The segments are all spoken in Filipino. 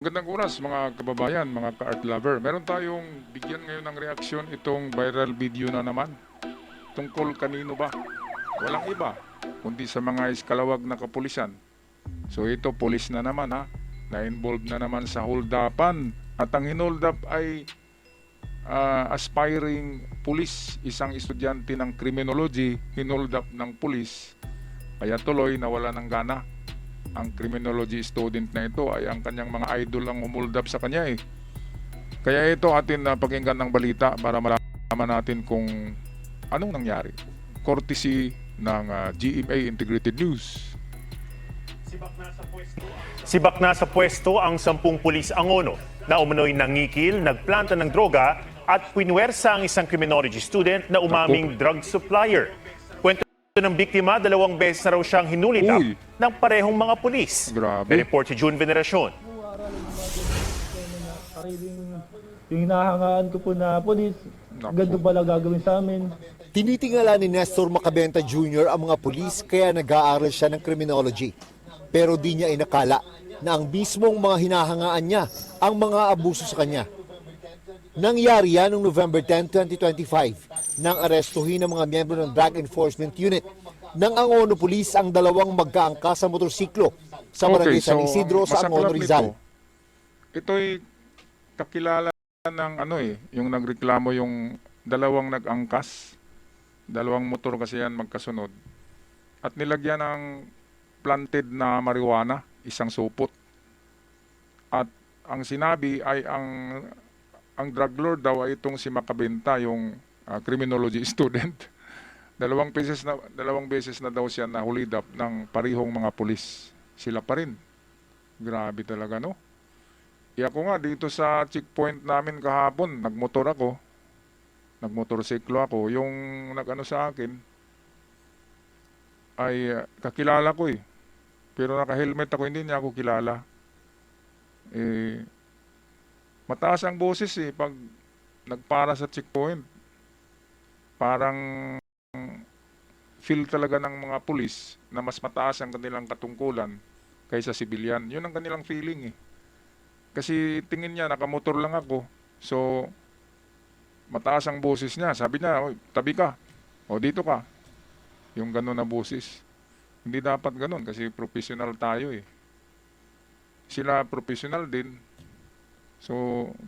Magandang oras mga kababayan, mga ka-art lover. Meron tayong bigyan ngayon ng reaksyon itong viral video na naman. Tungkol kanino ba? Walang iba, kundi sa mga iskalawag na kapulisan. So ito, pulis na naman ha, na-involved na naman sa hold-upan. At ang hinold up ay aspiring pulis, isang estudyante ng criminology, hinold up ng pulis. Kaya tuloy nawala ng gana. Ang criminology student na ito ay ang kanyang mga idol ang hold up sa kanya eh. Kaya ito atin na pakinggan ng balita para malaman natin kung anong nangyari. Courtesy ng GMA Integrated News. Sibak na sa pwesto ang 10 pulis Angono na umano'y nangikil, nagplanta ng droga at pinwersa ang isang criminology student na umaming drug supplier. Kwento ng biktima, 2 beses na raw siyang hinulitap ng parehong mga pulis. Grabe. May report si June Veneracion. Yung hinahangaan ko po na polis, ganito pala gagawin sa amin. Tinitingala ni Nestor Macabenta Jr. ang mga pulis kaya nag-aaral siya ng criminology. Pero di niya inakala na ang mismong mga hinahangaan niya ang mga abuso sa kanya. Nangyari yan noong November 10, 2025 nang arestuhin ng mga miyembro ng Drug Enforcement Unit ng Angono Police ang 2 magkaangkas sa motorsiklo sa barangay San Isidro sa Angono, Rizal. Ito'y kakilala ng yung nagreklamo yung 2 nag-angkas. 2 motor kasi yan magkasunod. At nilagyan ng planted na marijuana, isang supot. At ang sinabi ay ang drug lord daw ay itong si Macabenta, yung criminology student. 2 beses na daw siya nahulidap ng parihong mga pulis. Sila pa rin. Grabe talaga, no? Ako nga dito sa checkpoint namin kahapon, nagmotorsiklo ako. Yung nag-ano sa akin ay kakilala ko eh. Pero naka-helmet ako, hindi niya ako kilala. Mataas ang boses eh pag nagpara sa checkpoint. Parang feel talaga ng mga pulis na mas mataas ang kanilang katungkulan kaysa sibilyan. Yun ang kanilang feeling eh. Kasi tingin niya, nakamotor lang ako. So, mataas ang boses niya. Sabi niya, tabi ka. O dito ka. Yung gano'n na boses. Hindi dapat gano'n kasi professional tayo eh. Sila professional din. So,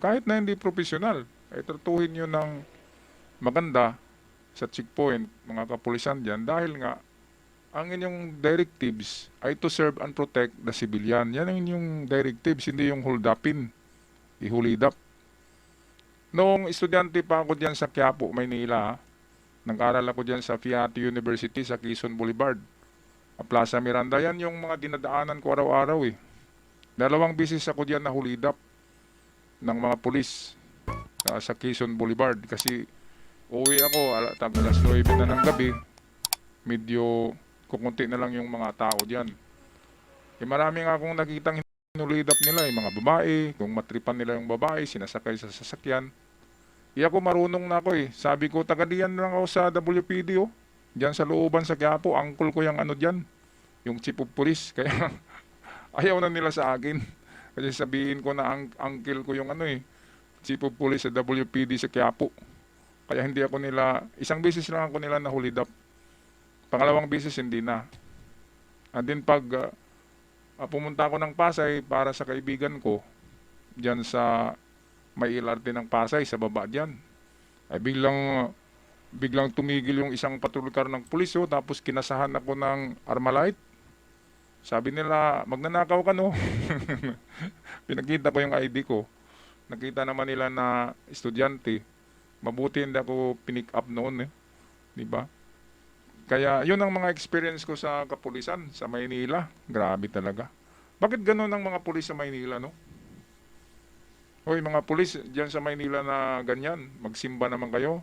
kahit na hindi professional, ay tratuhin nyo ng maganda sa checkpoint, mga kapulisan dyan, dahil nga, ang inyong directives ay to serve and protect the civilian. Yan ang inyong directives, hindi yung hold upin, ihulidap. Noong estudyante pa ako dyan sa Quiapo, Maynila, nag-aral ako dyan sa Fiat University sa Quezon Boulevard, Plaza Miranda. Yan yung mga dinadaanan ko araw-araw eh. 2 beses ako dyan nahulidap ng mga pulis sa Quezon Boulevard kasi uwi ako alas 9 na ng gabi, medyo kukunti na lang yung mga tao dyan. Marami nga akong nakitang hinulidap nila yung mga babae, kung matripan nila yung babae, sinasakay sa sasakyan. Ako marunong na ako eh. Sabi ko, taga diyan lang ako sa WPD oh. Diyan sa looban sa Quiapo, uncle ko yung dyan, yung chief of police. Kaya ayaw na nila sa akin. Kasi sabihin ko na uncle ko yung chief of police sa WPD sa Quiapo. Kaya hindi ako nila, isang beses lang ako nila nahulidap. Pangalawang beses hindi na. And then pag pumunta ako ng Pasay para sa kaibigan ko, dyan sa may LRT ng Pasay, sa baba dyan, ay biglang tumigil yung isang patrol car ng pulis tapos kinasahan ako ng Armalite. Sabi nila, magnanakaw ka no? Pinakita ko yung ID ko. Nakita naman nila na estudyante. Mabuti hindi ako pinick up noon eh. Diba? Kaya yun ang mga experience ko sa kapulisan sa Maynila. Grabe talaga. Bakit ganun ang mga pulis sa Maynila, no? Hoy, mga pulis dyan sa Maynila na ganyan, magsimba naman kayo.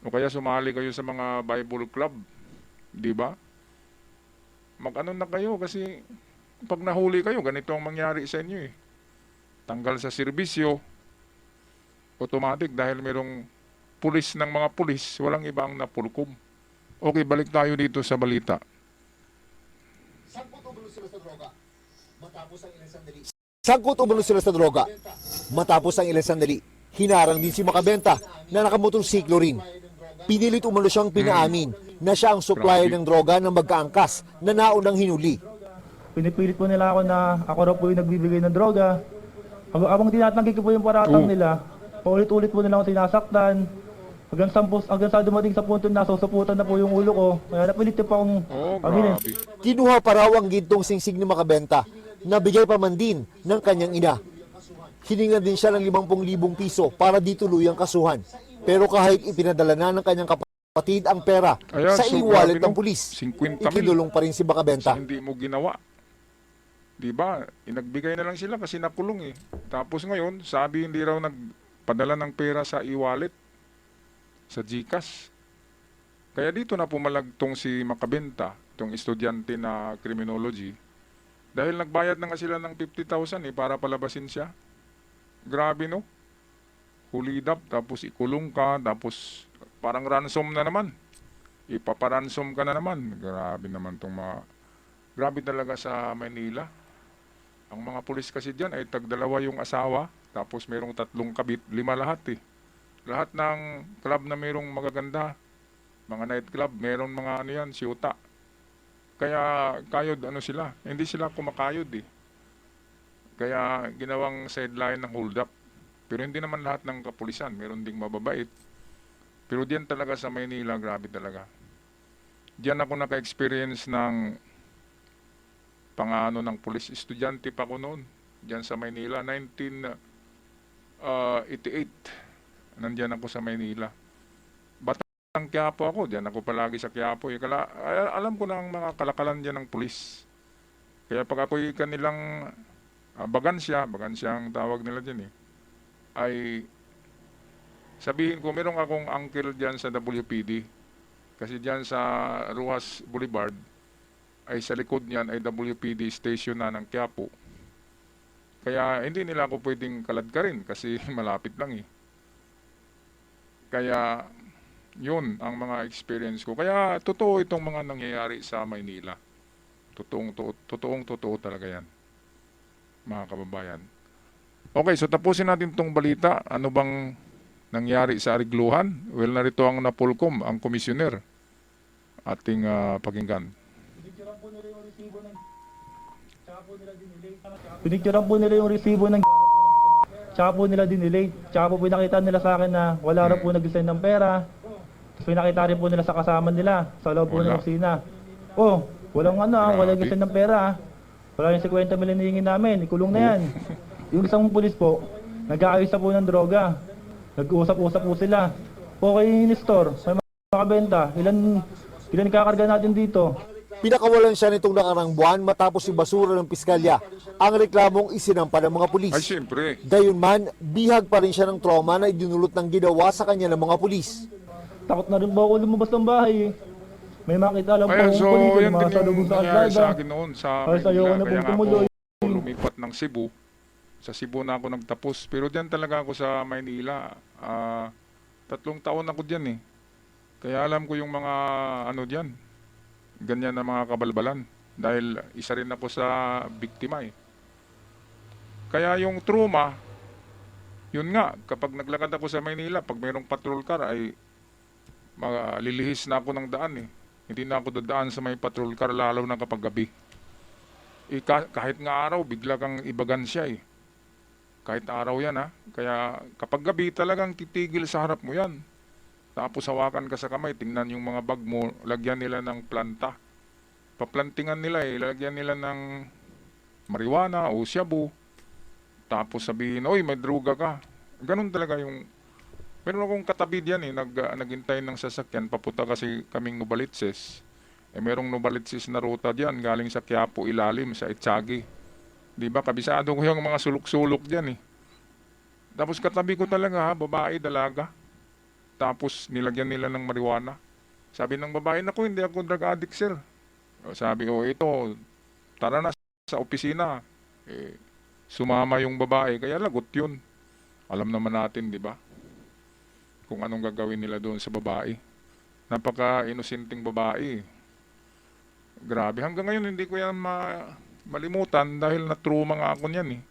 O kaya sumali kayo sa mga Bible Club. Diba? Mag-ano na kayo kasi pag nahuli kayo, ganito ang mangyari sa inyo eh. Tanggal sa serbisyo, automatic dahil merong pulis ng mga pulis, walang ibang napulkom. Okay, balik tayo dito sa balita. Saan po tubulo sila sa droga? Matapos ang ilang sandali. Sangkot umano sila sa droga. Matapos ang ilang sandali, hinarang din si Makabenta na nakamotorsiklo rin. Pinilit umano siyang pinaamin na siya ang supplier ng droga ng magkaangkas na naunang hinuli. Pinipilit po nila ako na ako raw po yung nagbibigay ng droga. Habang tinatanggi ko po yung paratang nila, paulit-ulit po nila ako sinasaktan. Hanggang sa dumating sa punto na susuputan na po yung ulo ko. Kaya napilit po akong aminin. Grabe. Kinuha pa raw ang gintong singsig ni Makabenta na bigay pa man din ng kanyang ina. Hiningan din siya ng 50,000 piso para di tuluyang kasuhan. Pero kahit ipinadala na ng kanyang kapatid ang pera Ayan, sa so e-wallet grabe, ng no? pulis, 50,000. ikinulong pa rin si Makabenta. Hindi mo ginawa. Di ba? Inagbigay na lang sila kasi nakulong eh. Tapos ngayon, sabi hindi raw nagpadala ng pera sa e-wallet, sa GCash. Kaya dito na pumalagtong si Makabenta, itong estudyante na criminology, dahil nagbayad na nga sila ng 50,000 eh, para palabasin siya. Grabe no? Hulidap, tapos ikulong ka, tapos parang ransom na naman. Ipaparansom ka na naman. Grabe naman itong mga... Grabe talaga sa Manila. Ang mga pulis kasi dyan ay tagdalawa yung asawa, tapos merong 3 kabit, 5 lahat eh. Lahat ng club na merong magaganda, mga night club, merong mga ano yan, siyuta. Kaya kayod ano sila, hindi sila kumakayod eh. Kaya ginawang sideline ng hold up. Pero hindi naman lahat ng kapulisan, meron ding mababait. Pero diyan talaga sa Maynila, grabe talaga. Diyan ako naka-experience ng pangano ng pulis. Estudyante pa ko noon, diyan sa Maynila, 1988. Nandiyan ako sa Maynila. Batang Quiapo ako, diyan ako palagi sa Quiapo. Alam ko na ang mga kalakalan diyan ng pulis. Kaya pag ako'y kanilang bagansya ang tawag nila diyan eh, ay sabihin ko, meron akong uncle diyan sa WPD. Kasi diyan sa Ruas Boulevard, ay sa likod niyan ay WPD station na ng Quiapo. Kaya hindi nila ako pwedeng kaladkarin kasi malapit lang eh. Kaya yun ang mga experience ko. Kaya totoo itong mga nangyayari sa Maynila. Totoo talaga yan, mga kababayan. Okay, so tapusin natin itong balita. Ano bang nangyari sa Arigluhan? Well, narito ang Napolcom, ang komisyoner. Ating pakinggan. Pinicturean po nila yung resibo ng tsaka po nila dinelay. Tsaka po pinakita nila sa akin na wala raw po nag-send ng pera. Tapos pinakita rin po nila sa kasama nila sa loob po ng opisina. Oh, walang walang nag-send ng pera. Wala yung 50 million hingin namin, ikulong na yan. Yung isang pulis po, nag-aayos na po ng droga. Nag-uusap-usap po sila. Okay, Nestor, may makabenta. Ilan kakarga natin dito? Pinakawalan siya nitong nakarang buwan matapos ibasura ng piskalya ang reklamong isinampa ng mga pulis. Ay, siyempre. Gayunman, bihag pa rin siya ng trauma na idinulot ng ginawa sa kanya ng mga pulis. Takot na rin po ako lumabas ng bahay. May makita lang po Ayan, akong so pulis. yan din yung nangyari sa akin noon sa Ay, sa'yo Manila. na Kaya pong nga tumuloy. ako lumipat ng Cebu. Sa Cebu na ako nagtapos. Pero diyan talaga ako sa Maynila. 3 taon ako diyan eh. Kaya alam ko yung mga ano diyan. Ganyan na mga kabalbalan. Dahil isa rin ako sa biktima eh. Kaya yung trauma, yun nga, kapag naglakad ako sa Maynila, pag mayroong patrol car ay lilihis na ako ng daan eh. Hindi na ako dadaan sa may patrol car lalo na kapag gabi. Kahit nga araw, bigla kang ibagan siya eh. Kahit araw yan ha. Kaya kapag gabi talagang titigil sa harap mo yan. Tapos hawakan ka sa kamay, tingnan yung mga bag mo, lagyan nila ng planta. Paplantingan nila eh, lagyan nila ng marijuana o shabu. Tapos sabihin, oy may droga ka. Ganun talaga yung... Meron akong katabi diyan eh, naghintay ng sasakyan, papunta kasi kaming Novaliches. Eh merong Novaliches na ruta diyan, galing sa Quiapo ilalim, sa Etiagi. Di ba, kabisado ko yung mga sulok-sulok diyan eh. Tapos katabi ko talaga ha, babae, dalaga. Tapos nilagyan nila ng marijuana. Sabi ng babae, naku, hindi ako drug addict sir. Sabi ko, ito, tara na sa opisina. Sumama yung babae, kaya lagot yun. Alam naman natin, di ba? Kung anong gagawin nila doon sa babae. Napaka-inosenteng babae. Grabe, hanggang ngayon hindi ko yan malimutan dahil na-trauma nga ako niyan eh.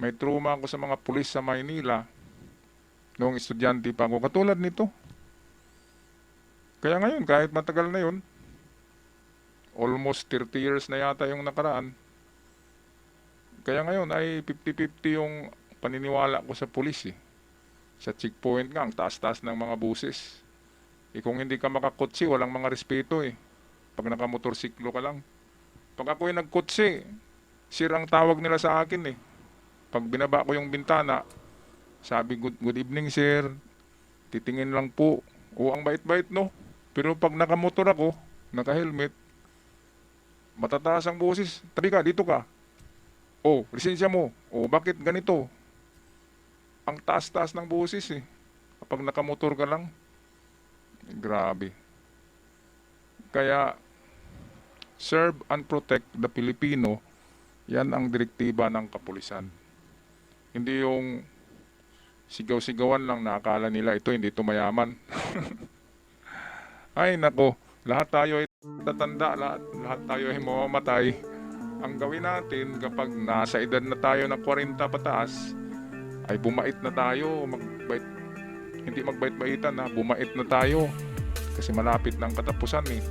May trauma ako sa mga pulis sa Maynila noong estudyante pa ako. Katulad nito. Kaya ngayon, kahit matagal na yun, almost 30 years na yata yung nakaraan. Kaya ngayon ay 50-50 yung paniniwala ko sa pulis eh. Sa checkpoint nga, ang taas-taas ng mga buses. Kung hindi ka makakotse, walang mga respeto eh. Pag nakamotorsiklo ka lang. Pag ako'y nagkotse, sir ang tawag nila sa akin eh. Pag binaba ko yung bintana, sabi, good evening sir, titingin lang po. O ang bait-bait no. Pero pag nakamotor ako, naka-helmet, matataas ang boses. Tabi ka, dito ka. Oh, lisensya mo. Oh, bakit ganito? Ang taas-taas ng boses eh. Kapag nakamotor ka lang, grabe. Kaya, serve and protect the Filipino, yan ang direktiba ng kapulisan. Hindi yung sigaw-sigawan lang na akala nila ito, hindi ito mayaman. Ay nako, lahat tayo ay tatanda, lahat tayo ay mamamatay. Ang gawin natin kapag nasa edad na tayo ng 40 pataas, ay bumait na tayo, hindi magbait-baitan na, bumait na tayo. Kasi malapit na ang katapusan eh.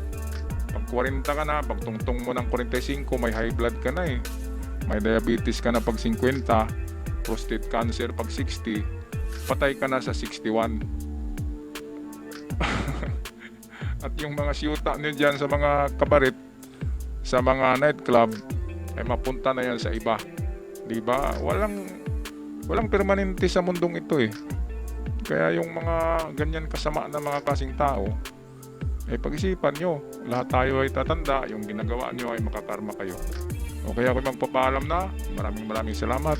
Pag 40 ka na, pag tungtong mo ng 45, may high blood ka na eh. May diabetes ka na pag 50, prostate cancer pag 60, patay ka na sa 61. At yung mga siyuta nyo dyan sa mga kabaret, sa mga nightclub, ay mapunta na yan sa iba. Diba? Walang permanente sa mundong ito eh. Kaya yung mga ganyan kasama na mga kasing tao, ay pag-isipan nyo, lahat tayo ay tatanda, yung ginagawa nyo ay makakarma kayo. O kaya ako magpapaalam na, maraming salamat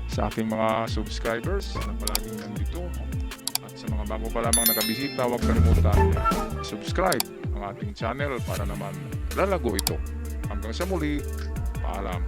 sa aking mga subscribers na palaging nandito. At sa mga bago pa lamang nakabisita, huwag kalimutan subscribe ang ating channel para naman lalago ito. Hanggang sa muli, paalam.